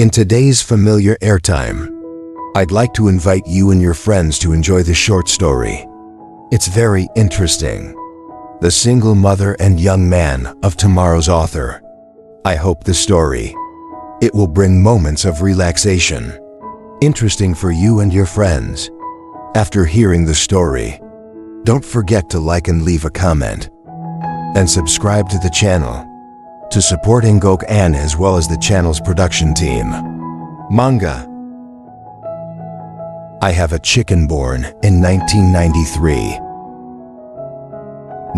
In today's familiar airtime, I'd like to invite you and your friends to enjoy the short story. It's very interesting. The Single Mother and Young Man of Tomorrow's author. I hope the story, it will bring moments of relaxation. Interesting for you and your friends. After hearing the story, don't forget to like and leave a comment. And subscribe to the channel to support Ngok An as well as the channel's production team. Manga. I have a chicken born in 1993.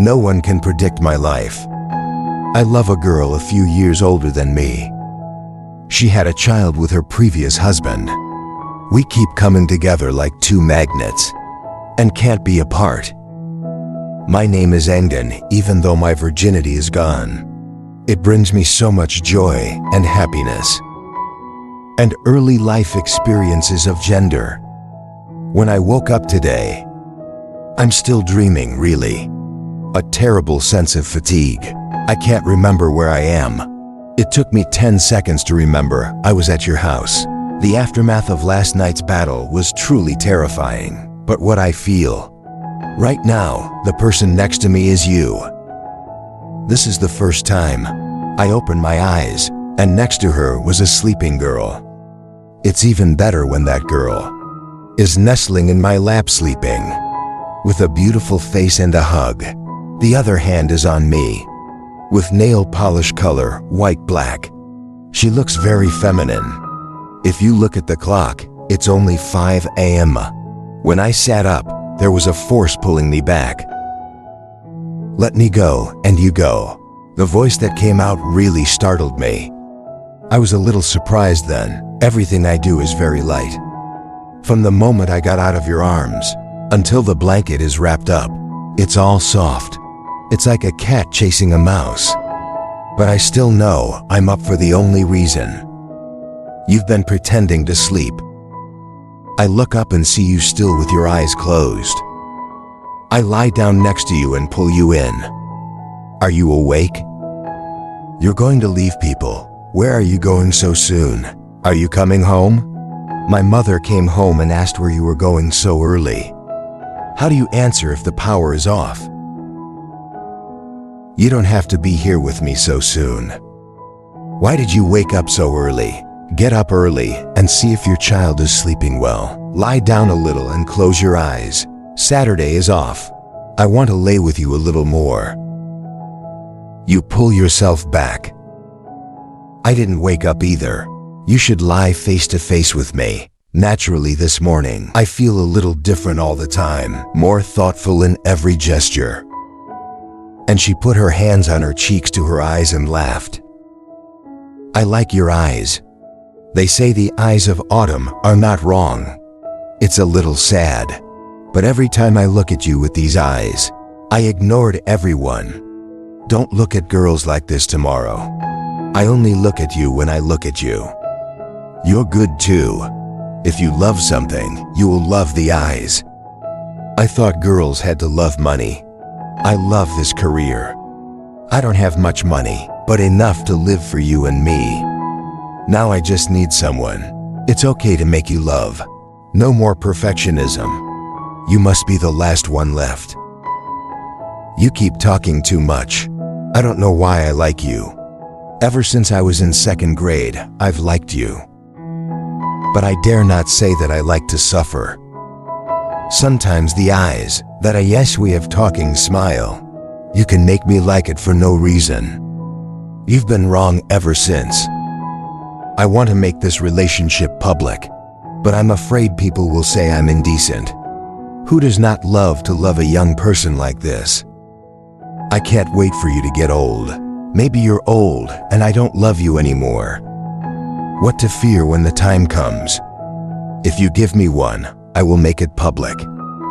No one can predict my life. I love a girl a few years older than me. She had a child with her previous husband. We keep coming together like two magnets and can't be apart. My name is Engen, even though my virginity is gone. It brings me so much joy and happiness. And early life experiences of gender. When I woke up today, I'm still dreaming, really. A terrible sense of fatigue. I can't remember where I am. It took me 10 seconds to remember I was at your house. The aftermath of last night's battle was truly terrifying. But what I feel right now, the person next to me is you. This is the first time I opened my eyes, and next to her was a sleeping girl. It's even better when that girl is nestling in my lap sleeping, with a beautiful face and a hug. The other hand is on me, with nail polish color, white-black. She looks very feminine. If you look at the clock, it's only 5 a.m. When I sat up, there was a force pulling me back. Let me go, and you go. The voice that came out really startled me. I was a little surprised then. Everything I do is very light. From the moment I got out of your arms, until the blanket is wrapped up, it's all soft. It's like a cat chasing a mouse. But I still know I'm up for the only reason. You've been pretending to sleep. I look up and see you still with your eyes closed. I lie down next to you and pull you in. Are you awake? You're going to leave people. Where are you going so soon? Are you coming home? My mother came home and asked where you were going so early. How do you answer if the power is off? You don't have to be here with me so soon. Why did you wake up so early? Get up early and see if your child is sleeping well. Lie down a little and close your eyes. Saturday is off. I want to lay with you a little more. You pull yourself back. I didn't wake up either. You should lie face to face with me. Naturally this morning, I feel a little different all the time, more thoughtful in every gesture. And she put her hands on her cheeks to her eyes and laughed. I like your eyes. They say the eyes of autumn are not wrong. It's a little sad. But every time I look at you with these eyes, I ignored everyone. Don't look at girls like this tomorrow. I only look at you when I look at you. You're good too. If you love something, you will love the eyes. I thought girls had to love money. I love this career. I don't have much money, but enough to live for you and me. Now I just need someone. It's okay to make you love. No more perfectionism. You must be the last one left. You keep talking too much. I don't know why I like you. Ever since I was in 2nd grade, I've liked you. But I dare not say that I like to suffer. Sometimes the eyes that we have talking smile. You can make me like it for no reason. You've been wrong ever since. I want to make this relationship public, but I'm afraid people will say I'm indecent. Who does not love to love a young person like this? I can't wait for you to get old. Maybe you're old and I don't love you anymore. What to fear when the time comes? If you give me one, I will make it public.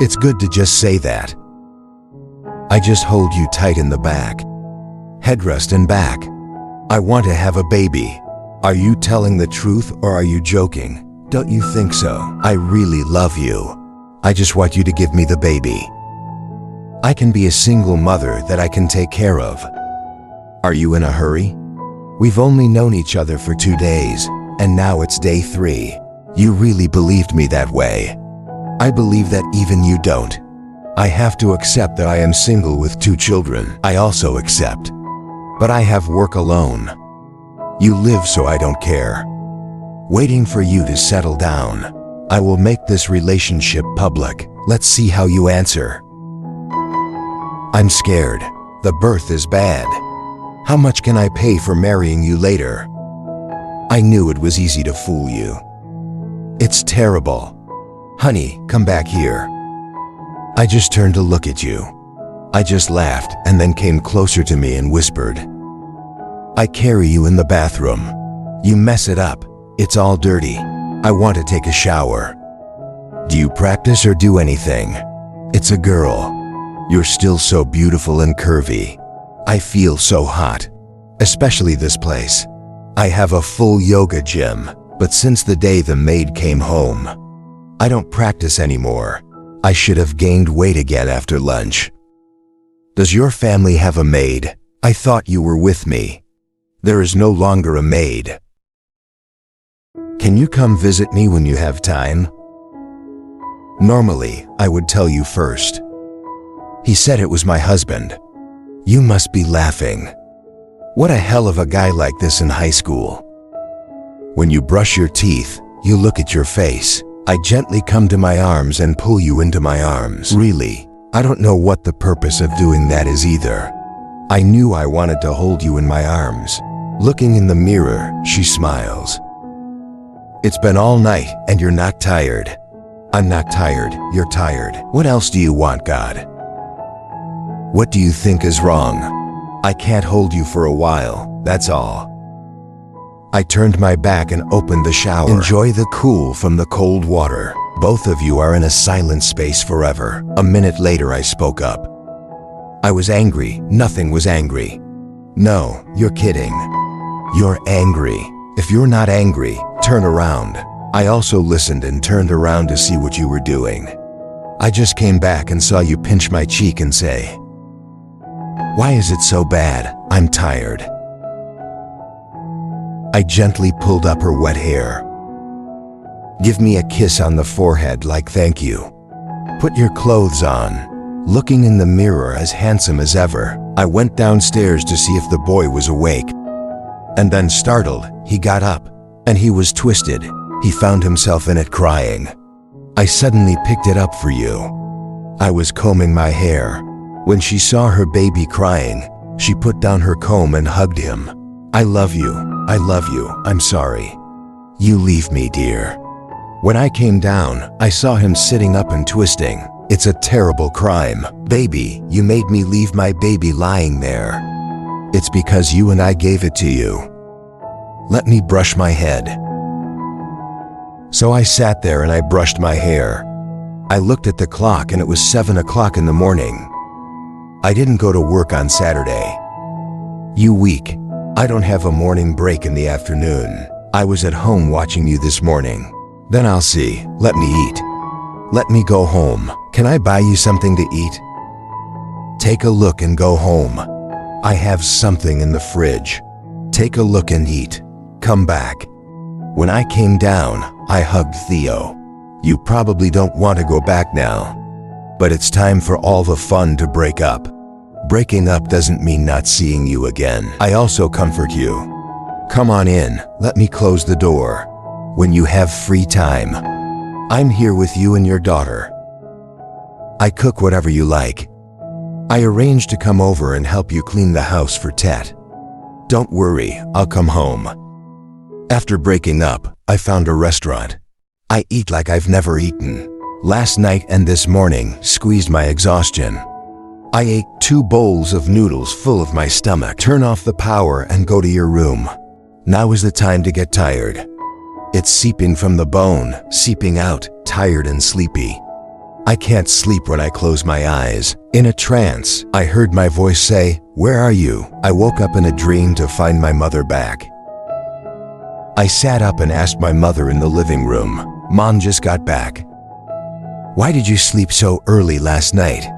It's good to just say that. I just hold you tight in the back. Headrest and back. I want to have a baby. Are you telling the truth or are you joking? Don't you think so? I really love you. I just want you to give me the baby. I can be a single mother that I can take care of. Are you in a hurry? We've only known each other for 2 days. and now it's day 3. You really believed me that way. I believe that even you don't. I have to accept that I am single with 2 children. I also accept. But I have work alone. You live so I don't care. Waiting for you to settle down. I will make this relationship public. Let's see how you answer. I'm scared. The birth is bad. How much can I pay for marrying you later? I knew it was easy to fool you. It's terrible. Honey, come back here. I just turned to look at you. I just laughed and then came closer to me and whispered, I carry you in the bathroom. You mess it up. It's all dirty. I want to take a shower. Do you practice or do anything? It's a girl. You're still so beautiful and curvy. I feel so hot. Especially this place. I have a full yoga gym, but since the day the maid came home, I don't practice anymore. I should have gained weight again after lunch. Does your family have a maid? I thought you were with me. There is no longer a maid. Can you come visit me when you have time? Normally, I would tell you first. He said it was my husband. You must be laughing. What a hell of a guy like this in high school. When you brush your teeth, you look at your face. I gently come to my arms and pull you into my arms. Really, I don't know what the purpose of doing that is either. I knew I wanted to hold you in my arms. Looking in the mirror, she smiles. It's been all night and you're not tired. I'm not tired, you're tired. What else do you want, God? What do you think is wrong? I can't hold you for a while, that's all. I turned my back and opened the shower. Enjoy the cool from the cold water. Both of you are in a silent space forever. A minute later, I spoke up. I was angry. Nothing was angry. No, you're kidding. You're angry. If you're not angry, turn around. I also listened and turned around to see what you were doing. I just came back and saw you pinch my cheek and say, why is it so bad? I'm tired. I gently pulled up her wet hair. Give me a kiss on the forehead like thank you. Put your clothes on. Looking in the mirror as handsome as ever, I went downstairs to see if the boy was awake. And then startled, he got up, and he was twisted. He found himself in it crying. I suddenly picked it up for you. I was combing my hair. When she saw her baby crying, she put down her comb and hugged him. I love you. I love you. I'm sorry. You leave me, dear. When I came down, I saw him sitting up and twisting. It's a terrible crime. Baby, you made me leave my baby lying there. It's because you and I gave it to you. Let me brush my head. So I sat there and I brushed my hair. I looked at the clock and it was 7 o'clock in the morning. I didn't go to work on Saturday. You weak. I don't have a morning break in the afternoon. I was at home watching you this morning. Then I'll see. Let me eat. Let me go home. Can I buy you something to eat? Take a look and go home. I have something in the fridge. Take a look and eat. Come back. When I came down, I hugged Theo. You probably don't want to go back now. But it's time for all the fun to break up. Breaking up doesn't mean not seeing you again. I also comfort you. Come on in, let me close the door. When you have free time, I'm here with you and your daughter. I cook whatever you like. I arranged to come over and help you clean the house for Tet. Don't worry, I'll come home. After breaking up, I found a restaurant. I eat like I've never eaten. Last night and this morning squeezed my exhaustion. I ate 2 bowls of noodles full of my stomach. Turn off the power and go to your room. Now is the time to get tired. It's seeping from the bone, seeping out, tired and sleepy. I can't sleep when I close my eyes. In a trance, I heard my voice say, "Where are you?" I woke up in a dream to find my mother back. I sat up and asked my mother in the living room. Mom just got back. Why did you sleep so early last night?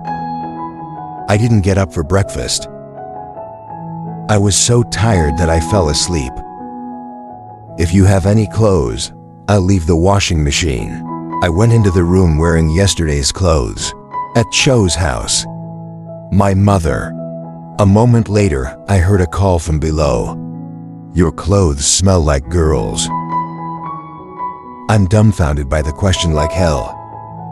I didn't get up for breakfast. I was so tired that I fell asleep. If you have any clothes, I'll leave the washing machine. I went into the room wearing yesterday's clothes. At Cho's house. My mother. A moment later, I heard a call from below. Your clothes smell like girls. I'm dumbfounded by the question like hell.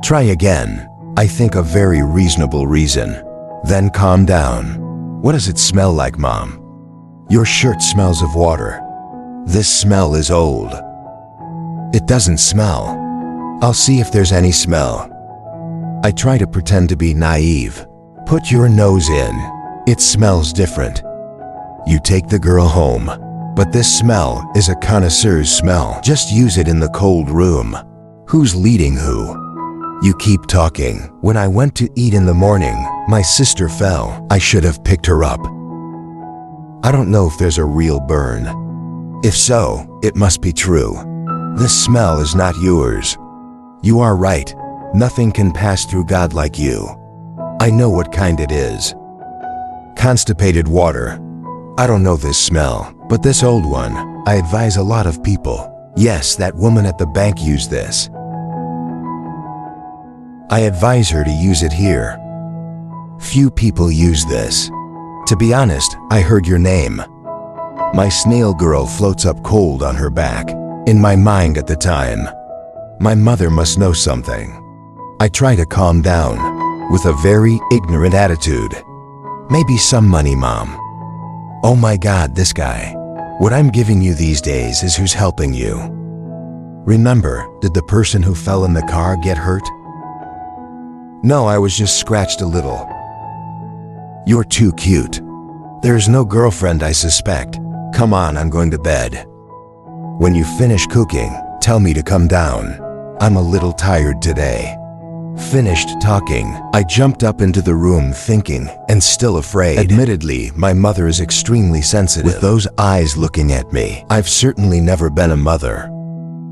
Try again. I think a very reasonable reason. Then calm down. What does it smell like, Mom? Your shirt smells of water. This smell is old. It doesn't smell. I'll see if there's any smell. I try to pretend to be naive. Put your nose in. It smells different. You take the girl home. But this smell is a connoisseur's smell. Just use it in the cold room. Who's leading who? You keep talking. When I went to eat in the morning, my sister fell. I should have picked her up. I don't know if there's a real burn. If so, it must be true. This smell is not yours. You are right. Nothing can pass through God like you. I know what kind it is. Constipated water. I don't know this smell, but this old one, I advise a lot of people. Yes, that woman at the bank used this. I advise her to use it here. Few people use this. To be honest, I heard your name. My snail girl floats up cold on her back. In my mind at the time. My mother must know something. I try to calm down, with a very ignorant attitude. Maybe some money, Mom. Oh my God, this guy. What I'm giving you these days is who's helping you. Remember, did the person who fell in the car get hurt? No, I was just scratched a little. You're too cute. There's no girlfriend, I suspect. Come on, I'm going to bed. When you finish cooking, tell me to come down. I'm a little tired today. Finished talking, I jumped up into the room thinking and still afraid. Admittedly, my mother is extremely sensitive. With those eyes looking at me, I've certainly never been a mother.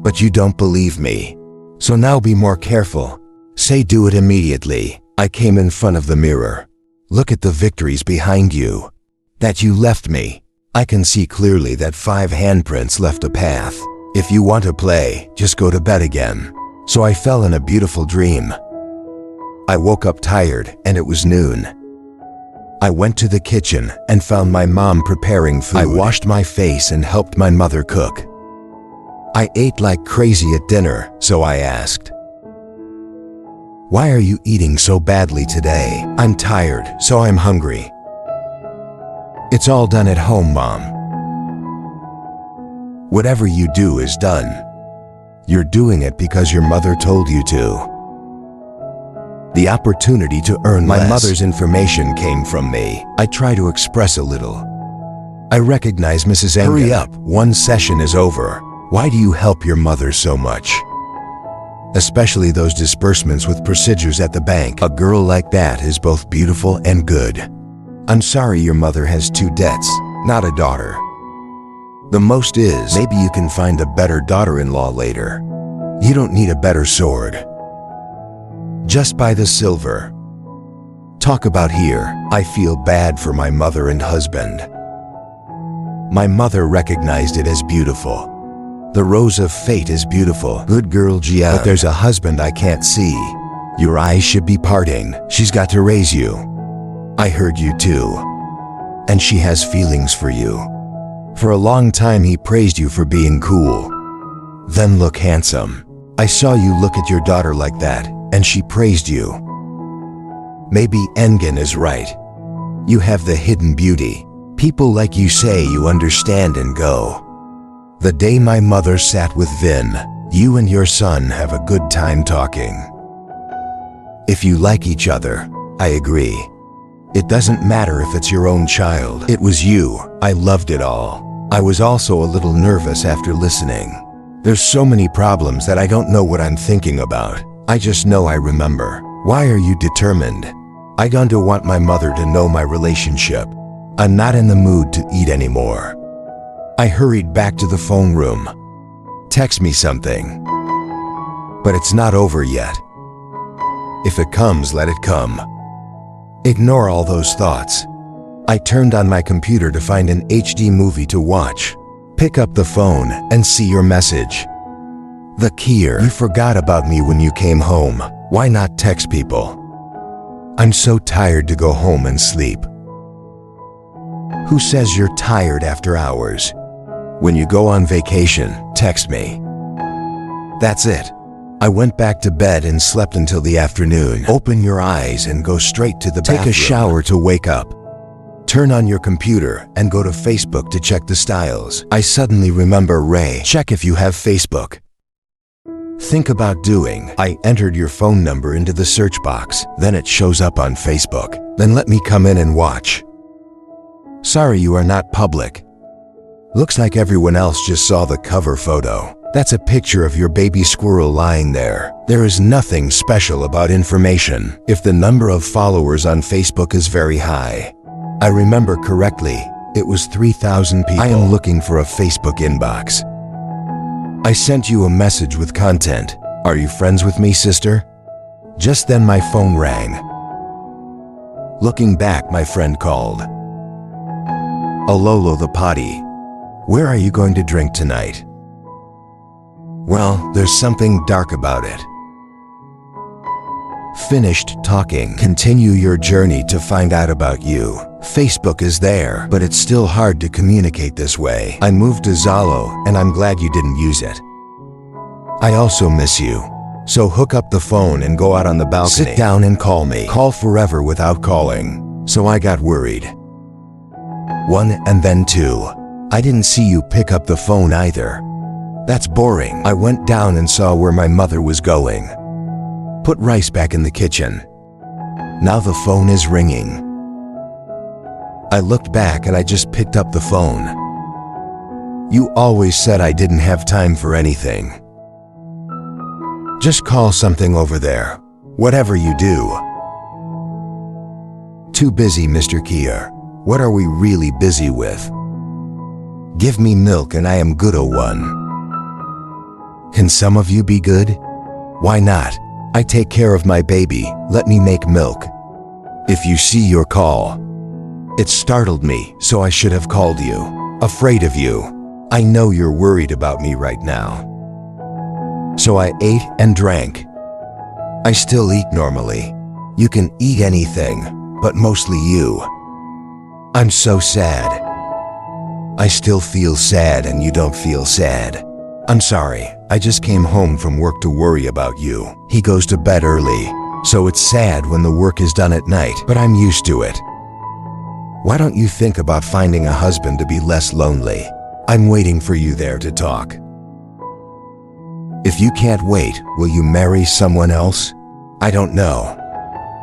But you don't believe me. So now be more careful. Say do it immediately. I came in front of the mirror. Look at the victories behind you. That you left me. I can see clearly that 5 handprints left a path. If you want to play, just go to bed again. So I fell in a beautiful dream. I woke up tired and it was noon. I went to the kitchen and found my mom preparing food. I washed my face and helped my mother cook. I ate like crazy at dinner, so I asked, "Why are you eating so badly today?" "I'm tired, so I'm hungry." "It's all done at home, Mom." Whatever you do is done. You're doing it because your mother told you to. The opportunity to earn less. My mother's information came from me. I try to express a little. I recognize Mrs. Engen. Hurry up, one session is over. Why do you help your mother so much? Especially those disbursements with procedures at the bank. A girl like that is both beautiful and good. I'm sorry your mother has 2 debts, not a daughter. The most is, maybe you can find a better daughter-in-law later. You don't need a better sword. Just buy the silver. Talk about here, I feel bad for my mother and husband. My mother recognized it as beautiful. The rose of fate is beautiful. Good girl, Gia. But there's a husband I can't see. Your eyes should be parting. She's got to raise you. I heard you too. And she has feelings for you. For a long time he praised you for being cool. Then look handsome. I saw you look at your daughter like that, and she praised you. Maybe Engen is right. You have the hidden beauty. People like you say you understand and go. The day my mother sat with Vin, you and your son have a good time talking. If you like each other, I agree. It doesn't matter if it's your own child. It was you. I loved it all. I was also a little nervous after listening. There's so many problems that I don't know what I'm thinking about. I just know I remember. Why are you determined? I going to want my mother to know my relationship. I'm not in the mood to eat anymore. I hurried back to the phone room. Text me something. But it's not over yet. If it comes, let it come. Ignore all those thoughts. I turned on my computer to find an HD movie to watch. Pick up the phone and see your message. The Kier, you forgot about me when you came home. Why not text people? I'm so tired to go home and sleep. Who says you're tired after hours? When you go on vacation, text me. That's it. I went back to bed and slept until the afternoon. Open your eyes and go straight to the bathroom. Take a shower to wake up. Turn on your computer and go to Facebook to check the styles. I suddenly remember Ray. Check if you have Facebook. Think about doing. I entered your phone number into the search box. Then it shows up on Facebook. Then let me come in and watch. Sorry, you are not public. Looks like everyone else just saw the cover photo. That's a picture of your baby squirrel lying there. There is nothing special about information. If the number of followers on Facebook is very high, I remember correctly, it was 3,000 people. I am looking for a Facebook inbox. I sent you a message with content. Are you friends with me, sister? Just then my phone rang. Looking back, my friend called. Alolo the potty. Where are you going to drink tonight? Well, there's something dark about it. Finished talking. Continue your journey to find out about you. Facebook is there, but it's still hard to communicate this way. I moved to Zalo, and I'm glad you didn't use it. I also miss you. So hook up the phone and go out on the balcony. Sit down and call me. Call forever without calling. So I got worried. 1 and then 2. I didn't see you pick up the phone either. That's boring. I went down and saw where my mother was going. Put rice back in the kitchen. Now the phone is ringing. I looked back and I just picked up the phone. You always said I didn't have time for anything. Just call something over there. Whatever you do. Too busy, Mr. Kier. What are we really busy with? Give me milk and I am good, oh one. Can some of you be good? Why not? I take care of my baby. Let me make milk. If you see your call. It startled me, so I should have called you. Afraid of you. I know you're worried about me right now. So I ate and drank. I still eat normally. You can eat anything, but mostly you. I'm so sad. I still feel sad and you don't feel sad. I'm sorry, I just came home from work to worry about you. He goes to bed early, so it's sad when the work is done at night, but I'm used to it. Why don't you think about finding a husband to be less lonely? I'm waiting for you there to talk. If you can't wait, will you marry someone else? I don't know.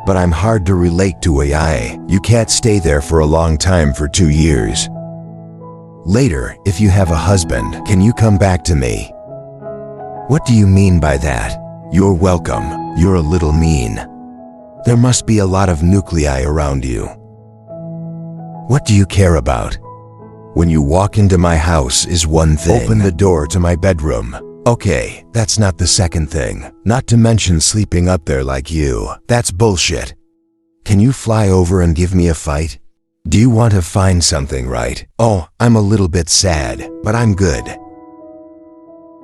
But I'm hard to relate to AI. You can't stay there for a long time for 2 years. Later, if you have a husband, can you come back to me? What do you mean by that? You're welcome. You're a little mean. There must be a lot of nuclei around you. What do you care about? When you walk into my house is one thing. Open the door to my bedroom. Okay, that's not the second thing. Not to mention sleeping up there like you. That's bullshit. Can you fly over and give me a fight? Do you want to find something, right? Oh, I'm a little bit sad, but I'm good.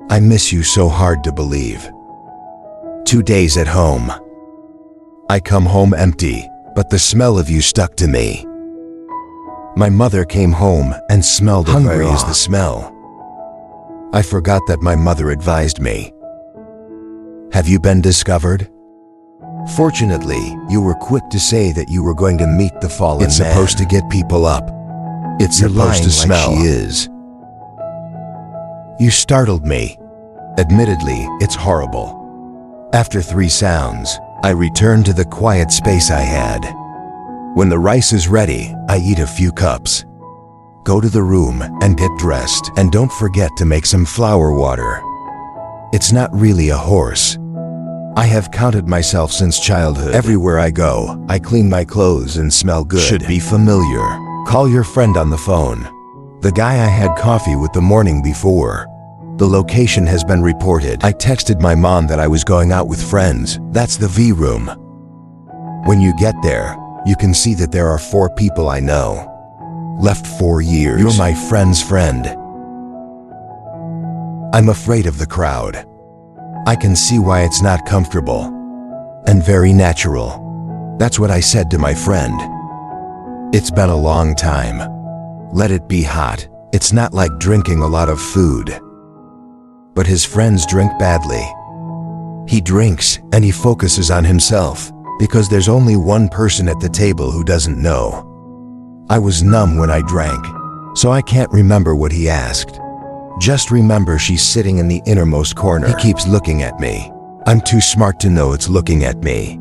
I miss you so hard to believe. 2 days at home. I come home empty, but the smell of you stuck to me. My mother came home and smelled hungry as the smell. I forgot that my mother advised me. Have you been discovered? Fortunately, you were quick to say that you were going to meet the fallen man. It's supposed to get people up. It's supposed to smell. Like she is. You startled me. Admittedly, it's horrible. After 3 sounds, I return to the quiet space I had. When the rice is ready, I eat a few cups. Go to the room and get dressed. And don't forget to make some flower water. It's not really a horse. I have counted myself since childhood. Everywhere I go, I clean my clothes and smell good. Should be familiar. Call your friend on the phone. The guy I had coffee with the morning before. The location has been reported. I texted my mom that I was going out with friends. That's the V room. When you get there, you can see that there are 4 people I know. Left 4 years. You're my friend's friend. I'm afraid of the crowd. I can see why it's not comfortable and very natural. That's what I said to my friend. It's been a long time. Let it be hot. It's not like drinking a lot of food. But his friends drink badly. He drinks and he focuses on himself because there's only one person at the table who doesn't know. I was numb when I drank, so I can't remember what he asked. Just remember she's sitting in the innermost corner. He keeps looking at me. I'm too smart to know it's looking at me.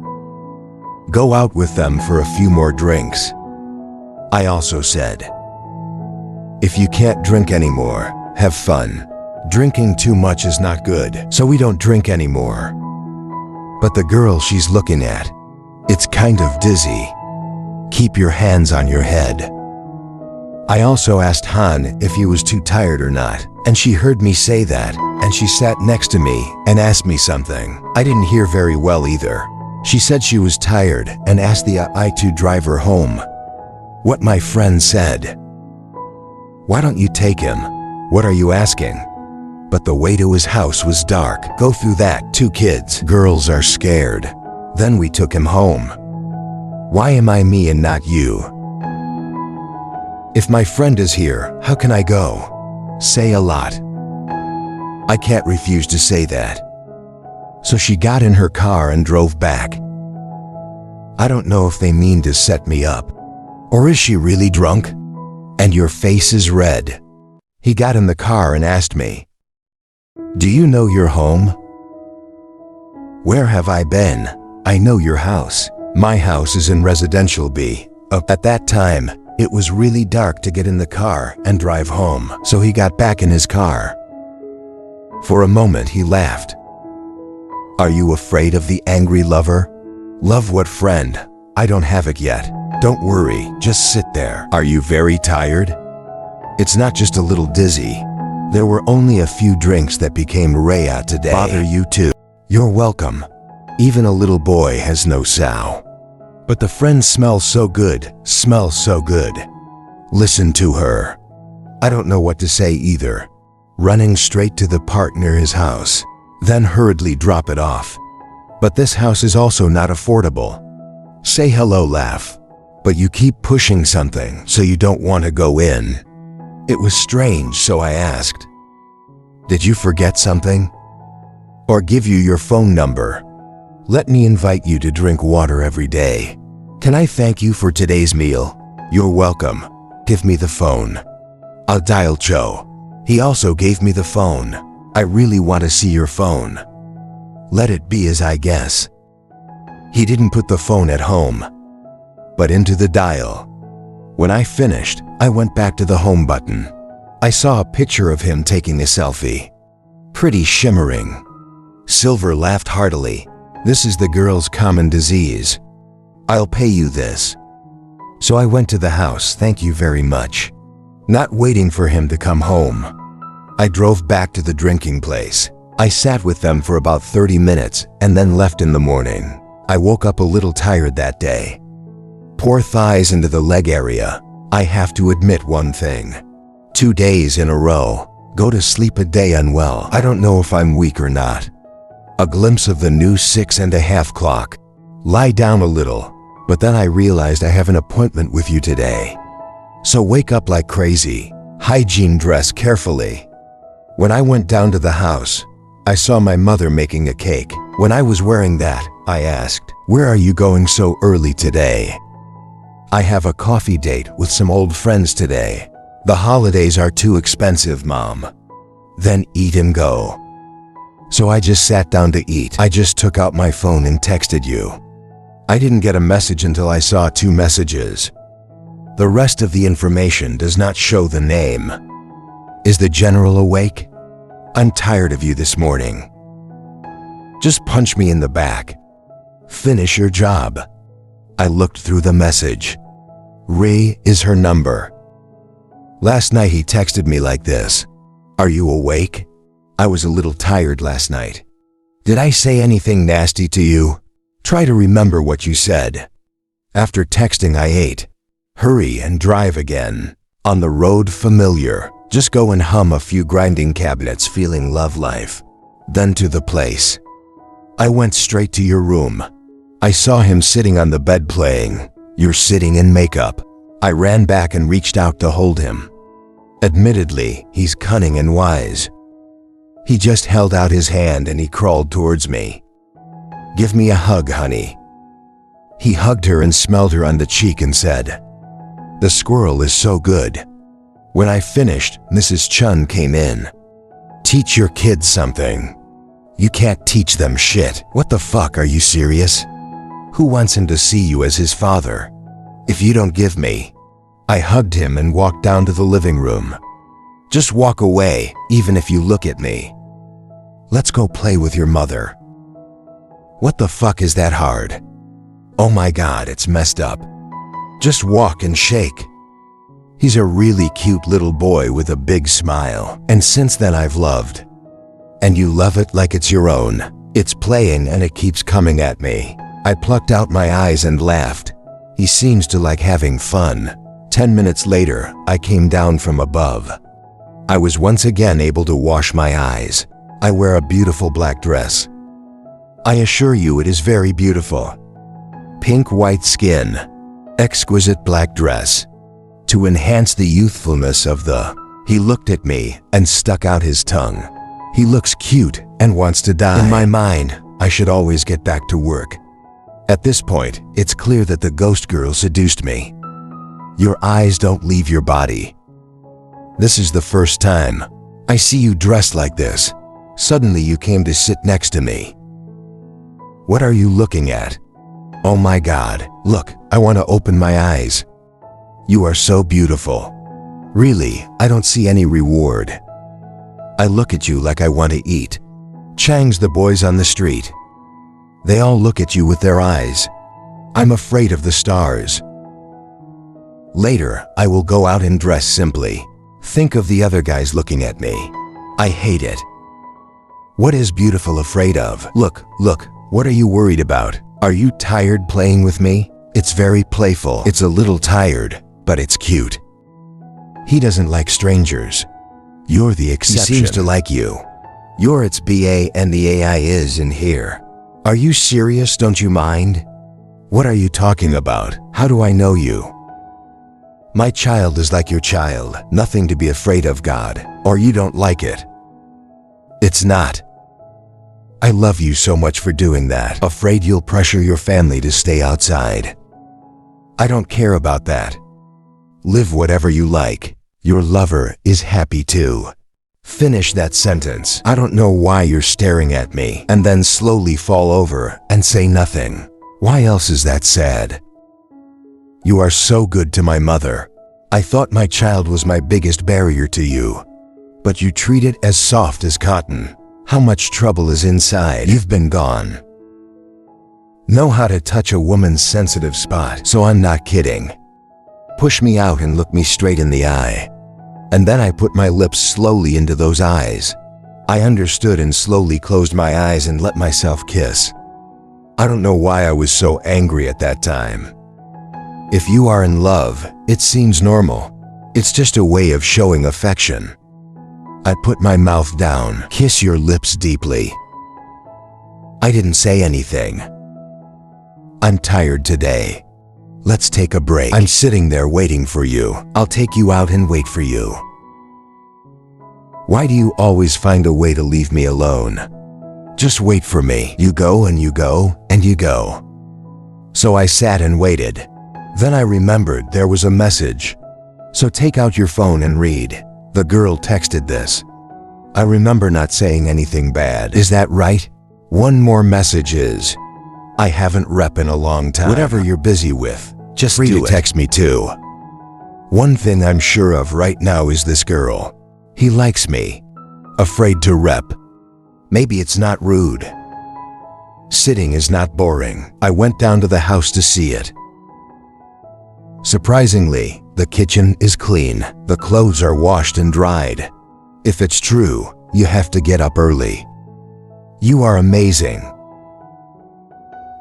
Go out with them for a few more drinks. I also said, if you can't drink anymore, have fun. Drinking too much is not good, so we don't drink anymore. But the girl she's looking at, it's kind of dizzy. Keep your hands on your head. I also asked Han if he was too tired or not, and she heard me say that, and she sat next to me and asked me something. I didn't hear very well either. She said she was tired and asked the I to drive her home. What my friend said. Why don't you take him? What are you asking? But the way to his house was dark. Go through that, 2 kids. Girls are scared. Then we took him home. Why am I me and not you? If my friend is here, how can I go? Say a lot. I can't refuse to say that. So she got in her car and drove back. I don't know if they mean to set me up. Or is she really drunk? And your face is red. He got in the car and asked me, do you know your home? Where have I been? I know your house. My house is in Residential B. At that time, it was really dark to get in the car and drive home, so he got back in his car. For a moment he laughed. Are you afraid of the angry lover? Love what friend? I don't have it yet. Don't worry, just sit there. Are you very tired? It's not just a little dizzy. There were only a few drinks that became Rhea today. Bother you too. You're welcome. Even a little boy has no sow. But the friend smells so good, Listen to her. I don't know what to say either. Running straight to the park near his house, then hurriedly drop it off. But this house is also not affordable. Say hello, laugh. But you keep pushing something so you don't want to go in. It was strange, so I asked, did you forget something? Or give you your phone number? Let me invite you to drink water every day. Can I thank you for today's meal? You're welcome. Give me the phone. I'll dial Joe. He also gave me the phone. I really want to see your phone. Let it be as I guess. He didn't put the phone at home, but into the dial. When I finished, I went back to the home button. I saw a picture of him taking a selfie. Pretty shimmering. Silver laughed heartily. This is the girl's common disease. I'll pay you this. So I went to the house, thank you very much. Not waiting for him to come home. I drove back to the drinking place. I sat with them for about 30 minutes and then left in the morning. I woke up a little tired that day. Poor thighs into the leg area. I have to admit one thing. 2 days in a row. Go to sleep a day unwell. I don't know if I'm weak or not. A glimpse of the new 6:30 clock. Lie down a little, but then I realized I have an appointment with you today. So wake up like crazy. Hygiene dress carefully. When I went down to the house, I saw my mother making a cake. When I was wearing that, I asked, where are you going so early today? I have a coffee date with some old friends today. The holidays are too expensive, Mom. Then eat and go. So I just sat down to eat. I just took out my phone and texted you. I didn't get a message until I saw 2 messages. The rest of the information does not show the name. Is the general awake? I'm tired of you this morning. Just punch me in the back. Finish your job. I looked through the message. Rhea is her number. Last night he texted me like this. Are you awake? I was a little tired last night. Did I say anything nasty to you? Try to remember what you said. After texting I ate. Hurry and drive again. On the road familiar. Just go and hum a few grinding cabinets feeling love life. Then to the place. I went straight to your room. I saw him sitting on the bed playing. You're sitting in makeup. I ran back and reached out to hold him. Admittedly, he's cunning and wise. He just held out his hand and he crawled towards me. Give me a hug, honey. He hugged her and smelled her on the cheek and said, the squirrel is so good. When I finished, Mrs. Chun came in. Teach your kids something. You can't teach them shit. What the fuck, are you serious? Who wants him to see you as his father? If you don't give me. I hugged him and walked down to the living room. Just walk away, even if you look at me. Let's go play with your mother. What the fuck is that hard? Oh my God, it's messed up. Just walk and shake. He's a really cute little boy with a big smile, and since then I've loved. And you love it like it's your own. It's playing and it keeps coming at me. I plucked out my eyes and laughed. He seems to like having fun. 10 minutes later, I came down from above. I was once again able to wash my eyes. I wear a beautiful black dress. I assure you it is very beautiful. Pink white skin, exquisite black dress. To enhance the youthfulness of the... He looked at me and stuck out his tongue. He looks cute and wants to die. In my mind, I should always get back to work. At this point, it's clear that the ghost girl seduced me. Your eyes don't leave your body. This is the first time I see you dressed like this. Suddenly you came to sit next to me. What are you looking at? Oh my God, look, I want to open my eyes. You are so beautiful. Really, I don't see any reward. I look at you like I want to eat. Chang's the boys on the street. They all look at you with their eyes. I'm afraid of the stars. Later, I will go out and dress simply. Think of the other guys looking at me. I hate it. What is beautiful afraid of? Look, what are you worried about? Are you tired playing with me? It's very playful. It's a little tired, but it's cute. He doesn't like strangers. You're the exception. He seems to like you. You're its BA and the AI is in here. Are you serious? Don't you mind? What are you talking about? How do I know you? My child is like your child. Nothing to be afraid of, God. Or you don't like it. It's not. I love you so much for doing that. Afraid you'll pressure your family to stay outside. I don't care about that. Live whatever you like. Your lover is happy too. Finish that sentence. I don't know why you're staring at me and then slowly fall over and say nothing. Why else is that sad? You are so good to my mother. I thought my child was my biggest barrier to you. But you treat it as soft as cotton. How much trouble is inside? You've been gone. Know how to touch a woman's sensitive spot, so I'm not kidding. Push me out and look me straight in the eye. And then I put my lips slowly into those eyes. I understood and slowly closed my eyes and let myself kiss. I don't know why I was so angry at that time. If you are in love, it seems normal. It's just a way of showing affection. I put my mouth down, kiss your lips deeply. I didn't say anything. I'm tired today. Let's take a break. I'm sitting there waiting for you. I'll take you out and wait for you. Why do you always find a way to leave me alone? Just wait for me. You go and you go and you go. So I sat and waited. Then I remembered there was a message. So take out your phone and read. The girl texted this. I remember not saying anything bad. Is that right? One more message is, I haven't rep in a long time. Whatever you're busy with, just free to text me too. One thing I'm sure of right now is this girl. He likes me. Afraid to rep. Maybe it's not rude. Sitting is not boring. I went down to the house to see it. Surprisingly, the kitchen is clean. The clothes are washed and dried. If it's true, you have to get up early. You are amazing.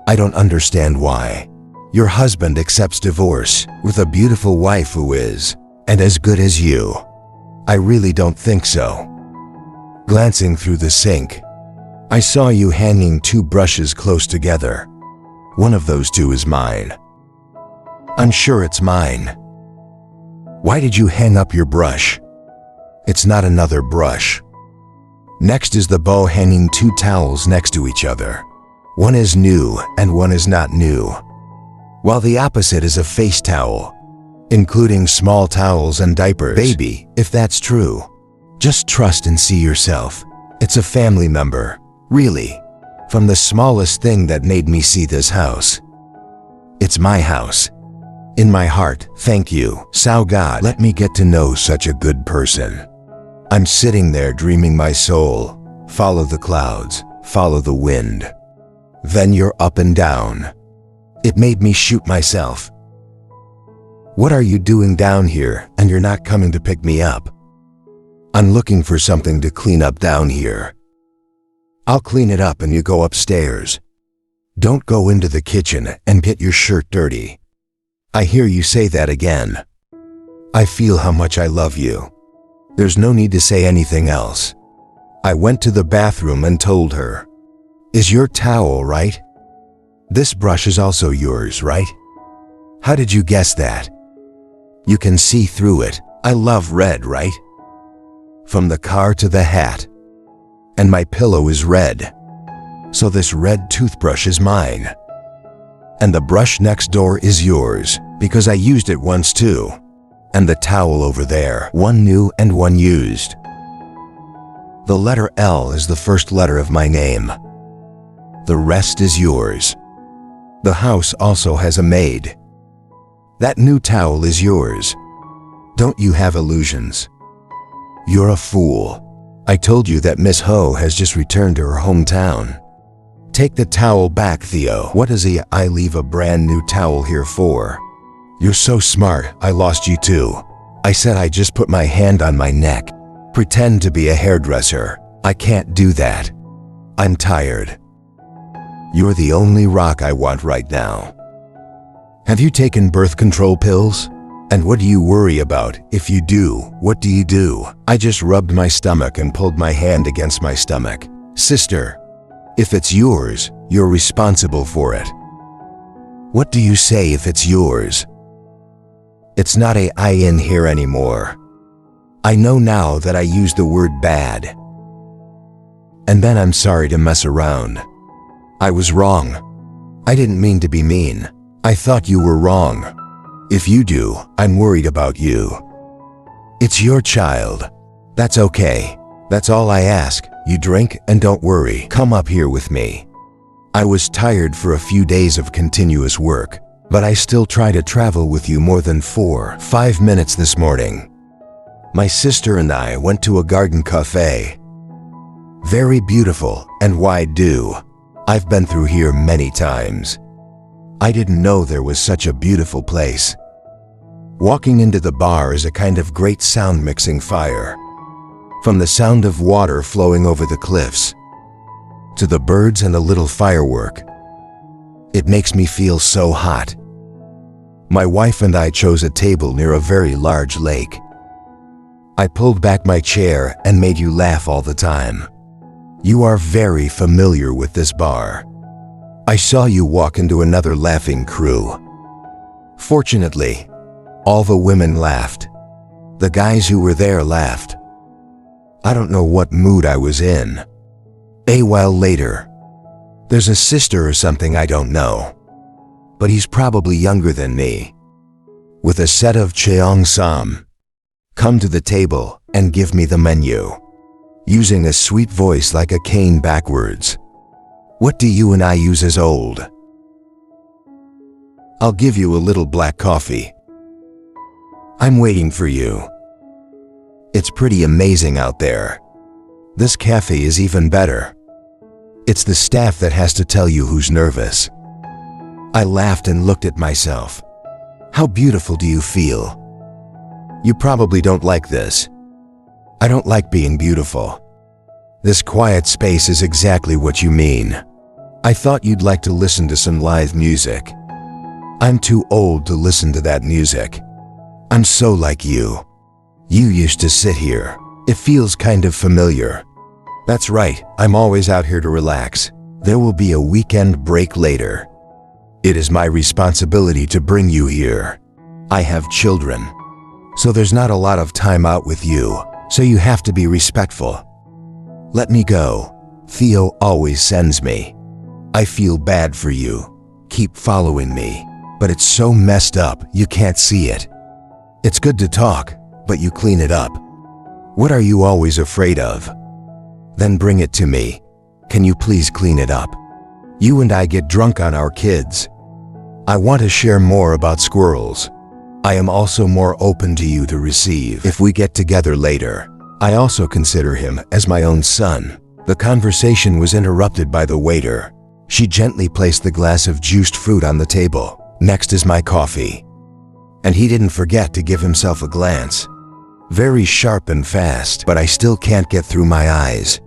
I don't understand why. Your husband accepts divorce with a beautiful wife who is, and as good as you. I really don't think so. Glancing through the sink, I saw you hanging two brushes close together. One of those two is mine. I'm sure it's mine. Why did you hang up your brush? It's not another brush. Next is the bow hanging two towels next to each other. One is new and one is not new. While the opposite is a face towel, including small towels and diapers. Baby, if that's true, just trust and see yourself. It's a family member, really. From the smallest thing that made me see this house. It's my house. In my heart, thank you. So God, let me get to know such a good person. I'm sitting there dreaming my soul. Follow the clouds, follow the wind. Then you're up and down. It made me shoot myself. What are you doing down here and you're not coming to pick me up? I'm looking for something to clean up down here. I'll clean it up and you go upstairs. Don't go into the kitchen and get your shirt dirty. I hear you say that again. I feel how much I love you. There's no need to say anything else. I went to the bathroom and told her, "Is your towel right? This brush is also yours, right? How did you guess that? You can see through it. I love red, right? From the car to the hat. And my pillow is red. So this red toothbrush is mine. And the brush next door is yours, because I used it once too. And the towel over there, one new and one used. The letter L is the first letter of my name. The rest is yours. The house also has a maid. That new towel is yours. Don't you have illusions? You're a fool. I told you that Miss Ho has just returned to her hometown. Take the towel back, Theo. What does I leave a brand new towel here for? You're so smart, I lost you too. I said I just put my hand on my neck. Pretend to be a hairdresser. I can't do that. I'm tired. You're the only rock I want right now. Have you taken birth control pills? And what do you worry about? If you do, what do you do? I just rubbed my stomach and pulled my hand against my stomach. Sister, if it's yours, you're responsible for it. What do you say if it's yours? It's not I in here anymore. I know now that I used the word bad. And then I'm sorry to mess around. I was wrong. I didn't mean to be mean. I thought you were wrong. If you do, I'm worried about you. It's your child. That's okay. That's all I ask. You drink and don't worry. Come up here with me. I was tired for a few days of continuous work, but I still try to travel with you more than 4-5 minutes this morning. My sister and I went to a garden cafe. Very beautiful and wide too. I've been through here many times. I didn't know there was such a beautiful place. Walking into the bar is a kind of great sound mixing fire. From the sound of water flowing over the cliffs, to the birds and a little firework. It makes me feel so hot. My wife and I chose a table near a very large lake. I pulled back my chair and made you laugh all the time. You are very familiar with this bar. I saw you walk into another laughing crew. Fortunately, all the women laughed. The guys who were there laughed. I don't know what mood I was in. A while later, there's a sister or something I don't know. But he's probably younger than me. With a set of cheongsam. Come to the table and give me the menu. Using a sweet voice like a cane backwards. What do you and I use as old? I'll give you a little black coffee. I'm waiting for you. It's pretty amazing out there. This cafe is even better. It's the staff that has to tell you who's nervous. I laughed and looked at myself. How beautiful do you feel? You probably don't like this. I don't like being beautiful. This quiet space is exactly what you mean. I thought you'd like to listen to some live music. I'm too old to listen to that music. I'm so like you. You used to sit here. It feels kind of familiar. That's right, I'm always out here to relax. There will be a weekend break later. It is my responsibility to bring you here. I have children, so there's not a lot of time out with you, so you have to be respectful. Let me go. Theo always sends me. I feel bad for you. Keep following me, but it's so messed up you can't see it. It's good to talk, but you clean it up. What are you always afraid of? Then bring it to me. Can you please clean it up? You and I get drunk on our kids. I want to share more about squirrels. I am also more open to you to receive if we get together later. I also consider him as my own son. The conversation was interrupted by the waiter. She gently placed the glass of juiced fruit on the table. Next is my coffee. And he didn't forget to give himself a glance. Very sharp and fast, but I still can't get through my eyes.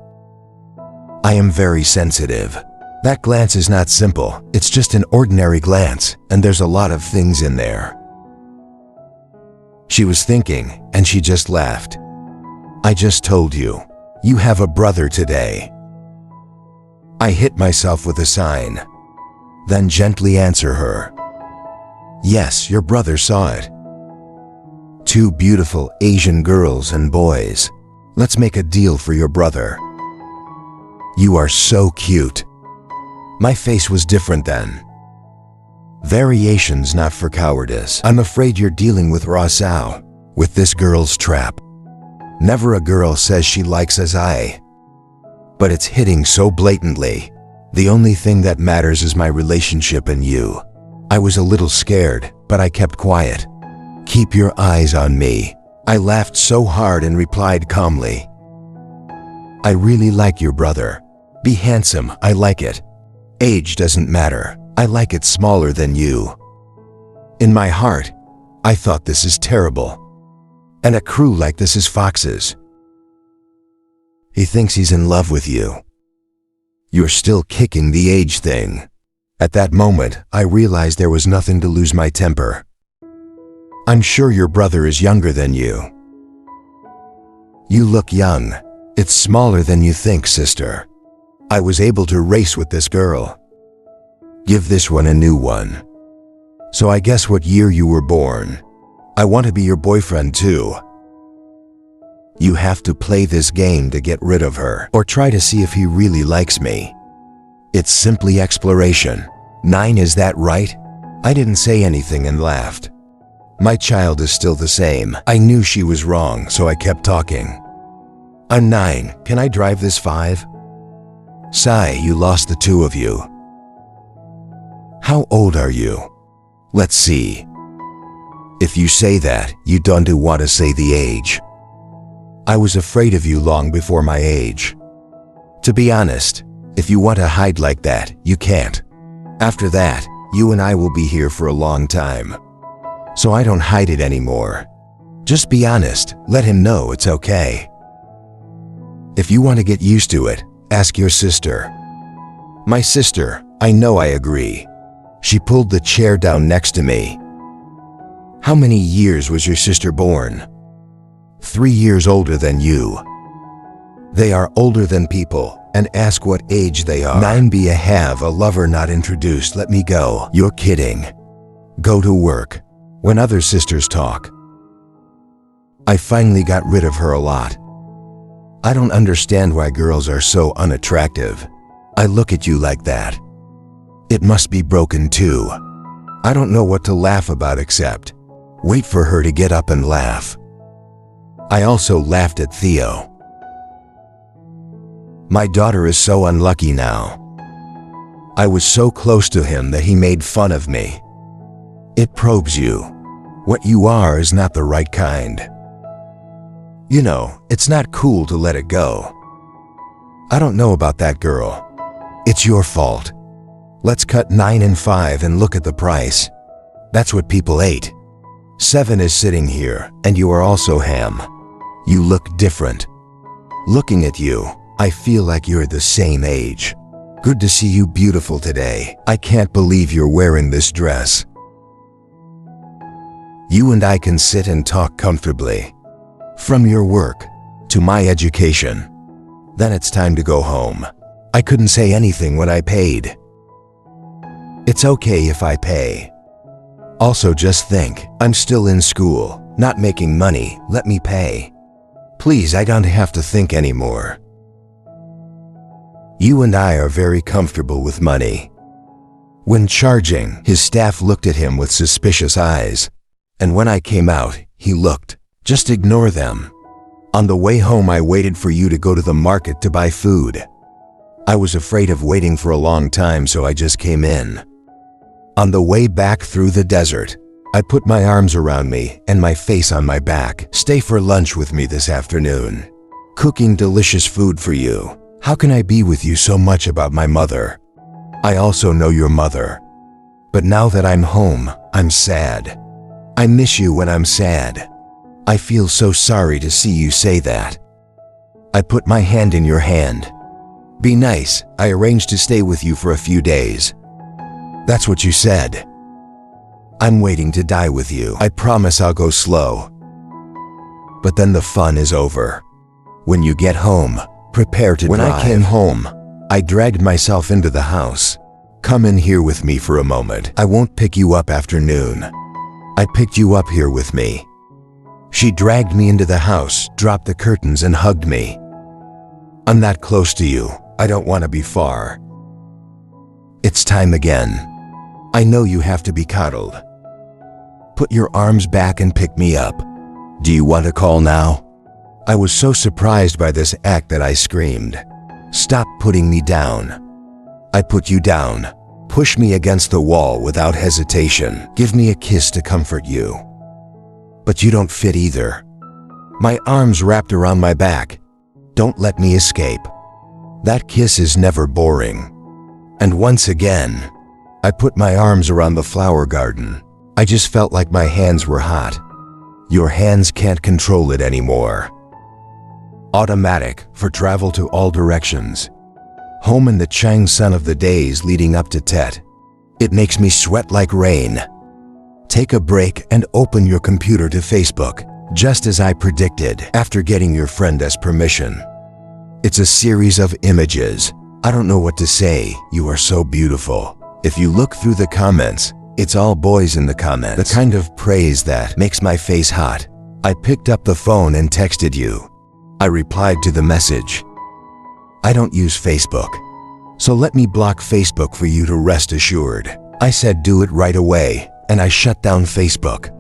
I am very sensitive. That glance is not simple. It's just an ordinary glance, and there's a lot of things in there. She was thinking, and she just laughed. I just told you. You have a brother today. I hit myself with a sign. Then gently answer her. Yes, your brother saw it. 2 beautiful Asian girls and boys. Let's make a deal for your brother. You are so cute. My face was different then. Variations not for cowardice. I'm afraid you're dealing with Rosao, with this girl's trap. Never a girl says she likes as I. But it's hitting so blatantly. The only thing that matters is my relationship and you. I was a little scared, but I kept quiet. Keep your eyes on me. I laughed so hard and replied calmly. I really like your brother. Be handsome, I like it. Age doesn't matter. I like it smaller than you. In my heart, I thought this is terrible. And a crew like this is Fox's. He thinks he's in love with you. You're still kicking the age thing. At that moment, I realized there was nothing to lose my temper. I'm sure your brother is younger than you. You look young. It's smaller than you think, sister. I was able to race with this girl. Give this one a new one. So I guess what year you were born. I want to be your boyfriend too. You have to play this game to get rid of her, or try to see if he really likes me. It's simply exploration. 9, is that right? I didn't say anything and laughed. My child is still the same. I knew she was wrong, so I kept talking. I'm 9. Can I drive this 5? Sigh, you lost the 2 of you. How old are you? Let's see. If you say that, you don't want to say the age. I was afraid of you long before my age. To be honest, if you want to hide like that, you can't. After that, you and I will be here for a long time. So I don't hide it anymore. Just be honest, let him know it's okay. If you want to get used to it, ask your sister. My sister, I know I agree. She pulled the chair down next to me. How many years was your sister born? 3 years older than you. They are older than people, and ask what age they are. 9 be a have a lover not introduced, let me go. You're kidding. Go to work. When other sisters talk. I finally got rid of her a lot. I don't understand why girls are so unattractive. I look at you like that. It must be broken too. I don't know what to laugh about except wait for her to get up and laugh. I also laughed at Theo. My daughter is so unlucky now. I was so close to him that he made fun of me. It probes you. What you are is not the right kind. You know, it's not cool to let it go. I don't know about that girl. It's your fault. Let's cut 9 and 5 and look at the price. That's what people ate. 7 is sitting here, and you are also ham. You look different. Looking at you, I feel like you're the same age. Good to see you beautiful today. I can't believe you're wearing this dress. You and I can sit and talk comfortably. From your work to my education. Then it's time to go home. I couldn't say anything when I paid. It's okay if I pay. Also, just think, I'm still in school, not making money, let me pay. Please, I don't have to think anymore. You and I are very comfortable with money. When charging, his staff looked at him with suspicious eyes. And when I came out, he looked. Just ignore them. On the way home, I waited for you to go to the market to buy food. I was afraid of waiting for a long time, so I just came in. On the way back through the desert, I put my arms around me and my face on my back. Stay for lunch with me this afternoon. Cooking delicious food for you. How can I be with you so much about my mother? I also know your mother. But now that I'm home, I'm sad. I miss you when I'm sad. I feel so sorry to see you say that. I put my hand in your hand. Be nice, I arranged to stay with you for a few days. That's what you said. I'm waiting to die with you. I promise I'll go slow. But then the fun is over. When you get home, prepare to drive. When I came home, I dragged myself into the house. Come in here with me for a moment. I won't pick you up after noon. I picked you up here with me. She dragged me into the house, dropped the curtains, and hugged me. I'm that close to you. I don't want to be far. It's time again. I know you have to be cuddled. Put your arms back and pick me up. Do you want to call now? I was so surprised by this act that I screamed. Stop putting me down. I put you down. Push me against the wall without hesitation. Give me a kiss to comfort you. But you don't fit either. My arms wrapped around my back. Don't let me escape. That kiss is never boring. And once again, I put my arms around the flower garden. I just felt like my hands were hot. Your hands can't control it anymore. Automatic for travel to all directions. Home in the Chang sun of the days leading up to Tet. It makes me sweat like rain. Take a break and open your computer to Facebook, just as I predicted, after getting your friend as permission. It's a series of images. I don't know what to say. You are so beautiful. If you look through the comments, it's all boys in the comments. The kind of praise that makes my face hot. I picked up the phone and texted you. I replied to the message. I don't use Facebook, so let me block Facebook for you to rest assured. I said do it right away, and I shut down Facebook.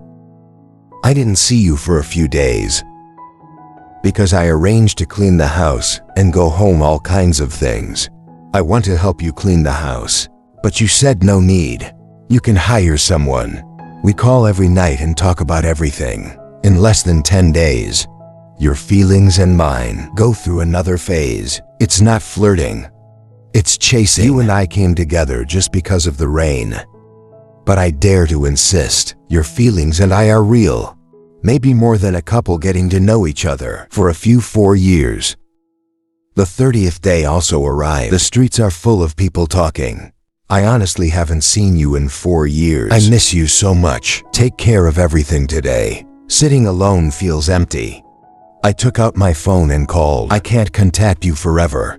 I didn't see you for a few days because I arranged to clean the house and go home, all kinds of things. I want to help you clean the house, but you said no need. You can hire someone. We call every night and talk about everything. In less than 10 days, your feelings and mine go through another phase. It's not flirting. It's chasing. You and I came together just because of the rain. But I dare to insist, your feelings and I are real. Maybe more than a couple getting to know each other for a few 4 years. The 30th day also arrived. The streets are full of people talking. I honestly haven't seen you in 4 years. I miss you so much. Take care of everything today. Sitting alone feels empty. I took out my phone and called. I can't contact you forever.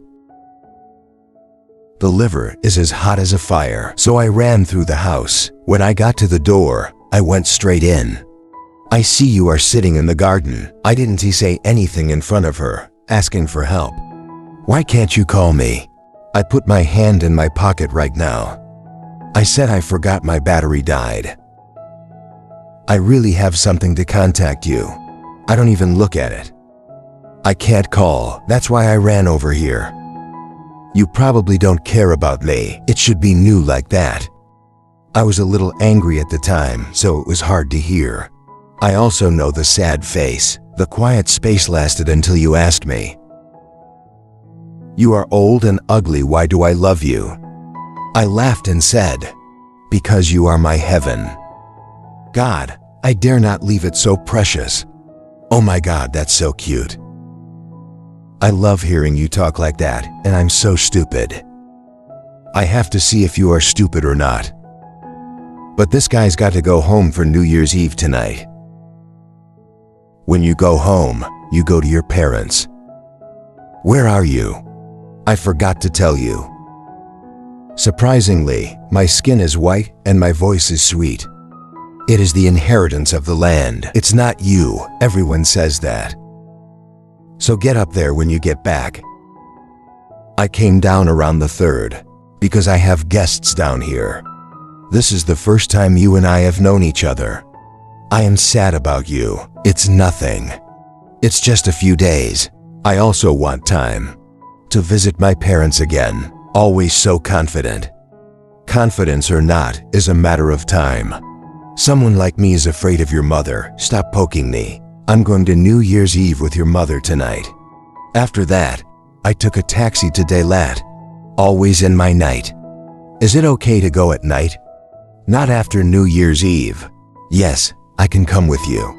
The liver is as hot as a fire, so I ran through the house. When I got to the door, I went straight in. I see you are sitting in the garden. I didn't say anything in front of her, asking for help. Why can't you call me? I put my hand in my pocket right now. I said I forgot my battery died. I really have something to contact you. I don't even look at it. I can't call, that's why I ran over here. You probably don't care about me. It should be new like that. I was a little angry at the time, so it was hard to hear. I also know the sad face. The quiet space lasted until you asked me. You are old and ugly, why do I love you? I laughed and said, because you are my heaven. God, I dare not leave it so precious. Oh my God, that's so cute. I love hearing you talk like that, and I'm so stupid. I have to see if you are stupid or not. But this guy's got to go home for New Year's Eve tonight. When you go home, you go to your parents. Where are you? I forgot to tell you. Surprisingly, my skin is white and my voice is sweet. It is the inheritance of the land. It's not you. Everyone says that. So get up there when you get back. I came down around the 3rd because I have guests down here. This is the first time you and I have known each other. I am sad about you. It's nothing. It's just a few days. I also want time to visit my parents again. Always so confident. Confidence or not is a matter of time. Someone like me is afraid of your mother. Stop poking me. I'm going to New Year's Eve with your mother tonight. After that, I took a taxi to Daylat. Always in my night. Is it okay to go at night? Not after New Year's Eve. Yes, I can come with you.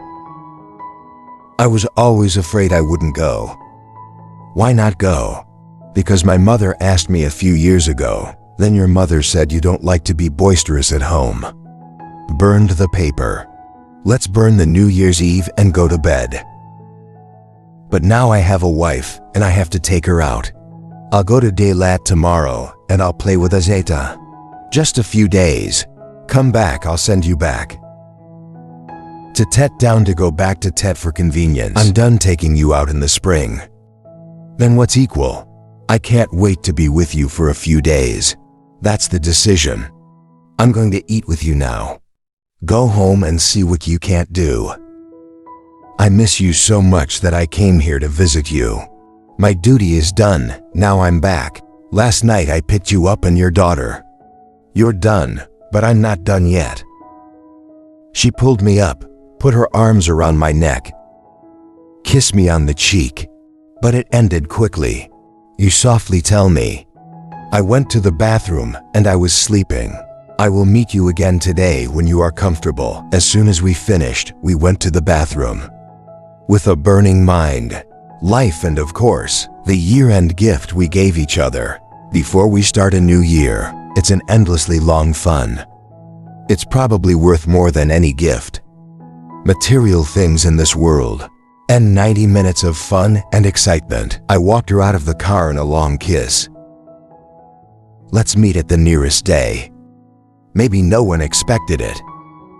I was always afraid I wouldn't go. Why not go? Because my mother asked me a few years ago. Then your mother said you don't like to be boisterous at home. Burned the paper. Let's burn the New Year's Eve and go to bed. But now I have a wife and I have to take her out. I'll go to Daylat tomorrow and I'll play with Azeta. Just a few days. Come back, I'll send you back. To Tet down to go back to Tet for convenience. I'm done taking you out in the spring. Then what's equal? I can't wait to be with you for a few days. That's the decision. I'm going to eat with you now. Go home and see what you can't do. I miss you so much that I came here to visit you. My duty is done, now I'm back. Last night I picked you up and your daughter. You're done, but I'm not done yet. She pulled me up, put her arms around my neck, kissed me on the cheek, but it ended quickly. You softly tell me. I went to the bathroom and I was sleeping. I will meet you again today when you are comfortable. As soon as we finished, we went to the bathroom. With a burning mind, life and of course, the year-end gift we gave each other. Before we start a new year, it's an endlessly long fun. It's probably worth more than any gift. Material things in this world. And 90 minutes of fun and excitement. I walked her out of the car in a long kiss. Let's meet at the nearest day. Maybe no one expected it.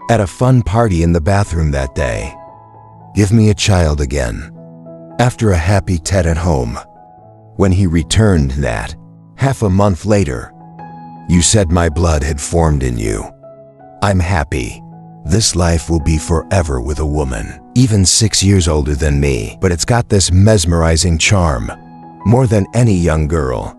At a fun party in the bathroom that day. Give me a child again. After a happy Tet at home. When he returned that, half a month later, you said my blood had formed in you. I'm happy. This life will be forever with a woman, even 6 years older than me, but it's got this mesmerizing charm. More than any young girl,